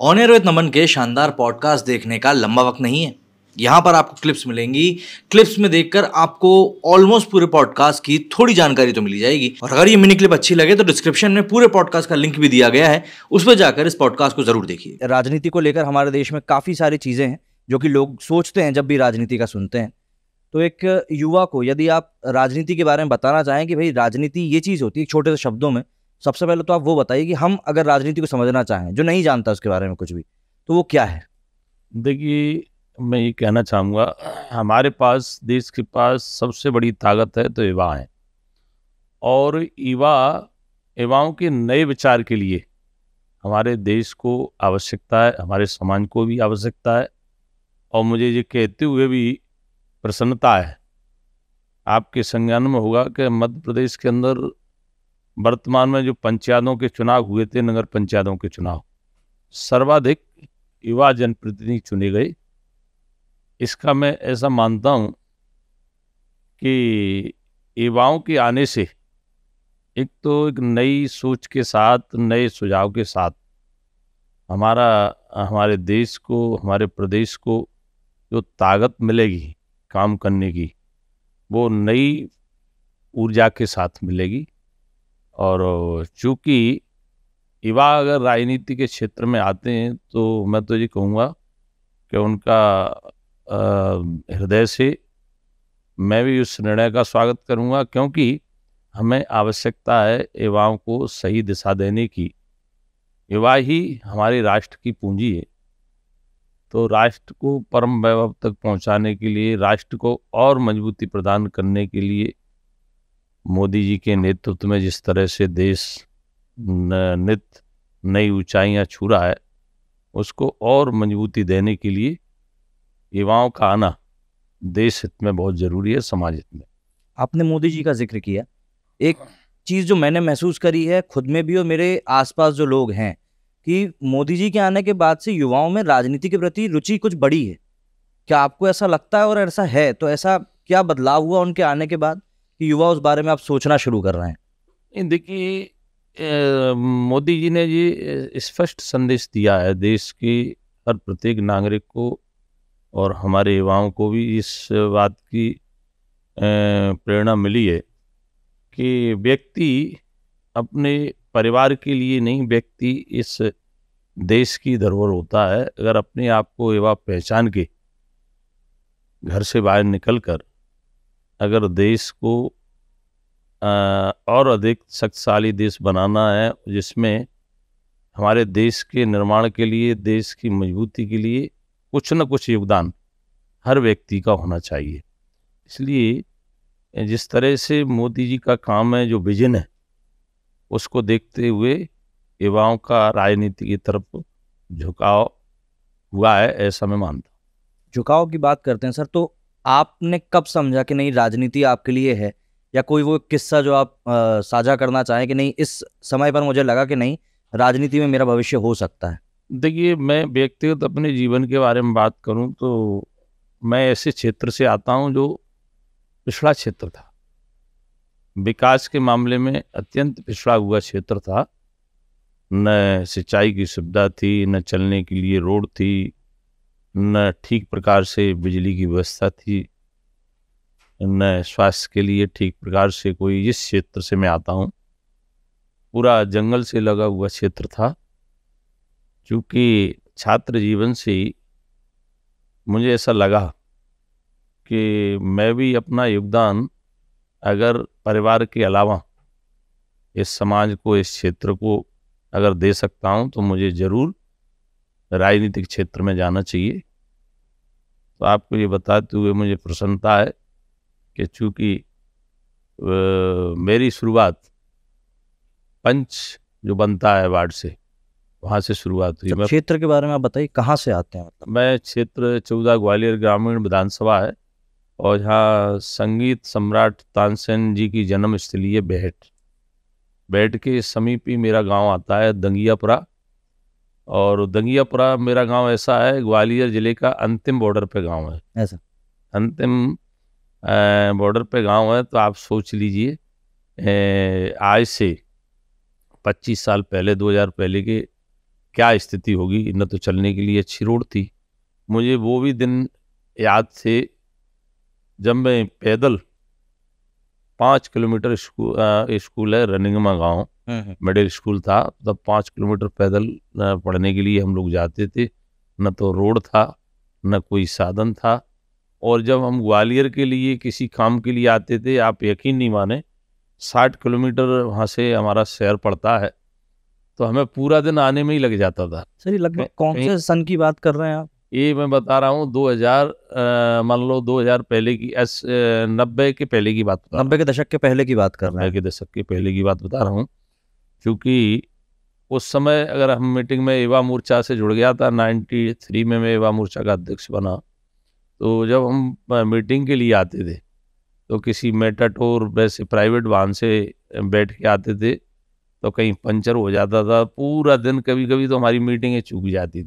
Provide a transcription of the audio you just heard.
On air with नमन के शानदार podcast देखने का लंबा वक्त नहीं है। यहाँ पर आपको क्लिप्स मिलेंगी। क्लिप्स में देखकर आपको ऑलमोस्ट पूरे पॉडकास्ट की थोड़ी जानकारी तो मिल जाएगी। और अगर ये मिनी क्लिप अच्छी लगे तो डिस्क्रिप्शन में पूरे पॉडकास्ट का लिंक भी दिया गया है, उस पर जाकर इस पॉडकास्ट को जरूर देखिए। राजनीति को लेकर हमारे देश में काफ़ी सारी चीज़ें हैं जो कि लोग सोचते हैं जब भी राजनीति का सुनते हैं। तो एक युवा को यदि आप राजनीति के बारे में बताना चाहें कि भाई राजनीति ये चीज़ होती है, छोटे से शब्दों में, सबसे पहले तो आप वो बताइए कि हम अगर राजनीति को समझना चाहें, जो नहीं जानता उसके बारे में कुछ भी, तो वो क्या है? देखिए, मैं ये कहना चाहूँगा, हमारे पास, देश के पास सबसे बड़ी ताकत है तो युवा है। और युवाओं के नए विचार के लिए हमारे देश को आवश्यकता है, हमारे समाज को भी आवश्यकता है। और मुझे ये कहते हुए भी प्रसन्नता है, आपके संज्ञान में होगा कि मध्य प्रदेश के अंदर वर्तमान में जो पंचायतों के चुनाव हुए थे, नगर पंचायतों के चुनाव, सर्वाधिक युवा जनप्रतिनिधि चुने गए। इसका मैं ऐसा मानता हूँ कि युवाओं के आने से एक तो एक नई सोच के साथ, नए सुझाव के साथ हमारे देश को, हमारे प्रदेश को जो ताकत मिलेगी काम करने की, वो नई ऊर्जा के साथ मिलेगी। और चूँकि युवा अगर राजनीति के क्षेत्र में आते हैं तो मैं तो ये कहूँगा कि उनका हृदय से मैं भी उस निर्णय का स्वागत करूँगा, क्योंकि हमें आवश्यकता है युवाओं को सही दिशा देने की। युवा ही हमारे राष्ट्र की पूंजी है। तो राष्ट्र को परम वैभव तक पहुंचाने के लिए, राष्ट्र को और मजबूती प्रदान करने के लिए मोदी जी के नेतृत्व में जिस तरह से देश नित नई ऊंचाइयां छू रहा है, उसको और मजबूती देने के लिए युवाओं का आना देश हित में बहुत जरूरी है, समाज हित में। आपने मोदी जी का जिक्र किया। एक चीज़ जो मैंने महसूस करी है खुद में भी और मेरे आसपास जो लोग हैं, कि मोदी जी के आने के बाद से युवाओं में राजनीति के प्रति रुचि कुछ बढ़ी है। क्या आपको ऐसा लगता है? और ऐसा है तो ऐसा क्या बदलाव हुआ उनके आने के बाद कि युवा उस बारे में आप सोचना शुरू कर रहे हैं? देखिए, मोदी जी ने ये स्पष्ट संदेश दिया है देश के हर प्रत्येक नागरिक को, और हमारे युवाओं को भी इस बात की प्रेरणा मिली है कि व्यक्ति अपने परिवार के लिए नहीं, व्यक्ति इस देश की धरोहर होता है। अगर अपने आप को युवा पहचान के घर से बाहर निकलकर अगर देश को और अधिक शक्तिशाली देश बनाना है, जिसमें हमारे देश के निर्माण के लिए, देश की मजबूती के लिए कुछ न कुछ योगदान हर व्यक्ति का होना चाहिए। इसलिए जिस तरह से मोदी जी का काम है, जो विजन है, उसको देखते हुए युवाओं का राजनीति की तरफ झुकाव हुआ है, ऐसा मैं मानता हूँ। झुकाव की बात करते हैं सर, तो आपने कब समझा कि नहीं राजनीति आपके लिए है? या कोई वो किस्सा जो आप साझा करना चाहें कि नहीं इस समय पर मुझे लगा कि नहीं राजनीति में मेरा भविष्य हो सकता है? देखिए, मैं व्यक्तिगत अपने जीवन के बारे में बात करूं तो मैं ऐसे क्षेत्र से आता हूं जो पिछड़ा क्षेत्र था, विकास के मामले में अत्यंत पिछड़ा हुआ क्षेत्र था। न सिंचाई की सुविधा थी, न चलने के लिए रोड थी, न ठीक प्रकार से बिजली की व्यवस्था थी, न स्वास्थ्य के लिए ठीक प्रकार से कोई। इस क्षेत्र से मैं आता हूँ, पूरा जंगल से लगा हुआ क्षेत्र था। चूँकि छात्र जीवन से ही मुझे ऐसा लगा कि मैं भी अपना योगदान अगर परिवार के अलावा इस समाज को, इस क्षेत्र को अगर दे सकता हूँ तो मुझे ज़रूर राजनीतिक क्षेत्र में जाना चाहिए। तो आपको ये बताते हुए मुझे प्रसन्नता है कि चूँकि मेरी शुरुआत पंच जो बनता है वार्ड से, वहाँ से शुरुआत हुई। क्षेत्र के बारे में आप बताइए, कहाँ से आते हैं? मैं क्षेत्र 14 ग्वालियर ग्रामीण विधानसभा है, और यहाँ संगीत सम्राट तानसेन जी की जन्म स्थली है बेहट के समीप ही मेरा गांव आता है, दंगियापुरा। और दंगियापुरा मेरा गांव ऐसा है, ग्वालियर जिले का अंतिम बॉर्डर पे गांव है। ऐसा अंतिम बॉर्डर पे गांव है। तो आप सोच लीजिए, आज से 25 साल पहले, 2000 पहले के क्या स्थिति होगी। न तो चलने के लिए अच्छी रोड थी। मुझे वो भी दिन याद थे जब मैं पैदल 5 किलोमीटर स्कूल है रनिंगमा गांव, मिडिल स्कूल था, तब 5 किलोमीटर पैदल पढ़ने के लिए हम लोग जाते थे। न तो रोड था, न कोई साधन था। और जब हम ग्वालियर के लिए किसी काम के लिए आते थे, आप यकीन नहीं माने, 60 किलोमीटर वहाँ से हमारा शहर पड़ता है, तो हमें पूरा दिन आने में ही लग जाता था। सर, लगभग कौन से सन की बात कर रहे हैं आप? ये मैं बता रहा हूँ 2000, मान लो 2000 पहले की 90 के पहले की बात बता रहा हूँ। 90 के दशक के पहले की बात कर रहे 90 हैं। के दशक के पहले की बात बता रहा हूँ, क्योंकि उस समय अगर हम मीटिंग में युवा मोर्चा से जुड़ गया था। 93 में मैं युवा मोर्चा का अध्यक्ष बना। तो जब हम मीटिंग के लिए आते थे तो किसी मेटाडोर वैसे प्राइवेट वाहन से बैठ के आते थे, तो कहीं पंचर हो जाता था। पूरा दिन कभी कभी तो हमारी मीटिंगें चूक जाती थी।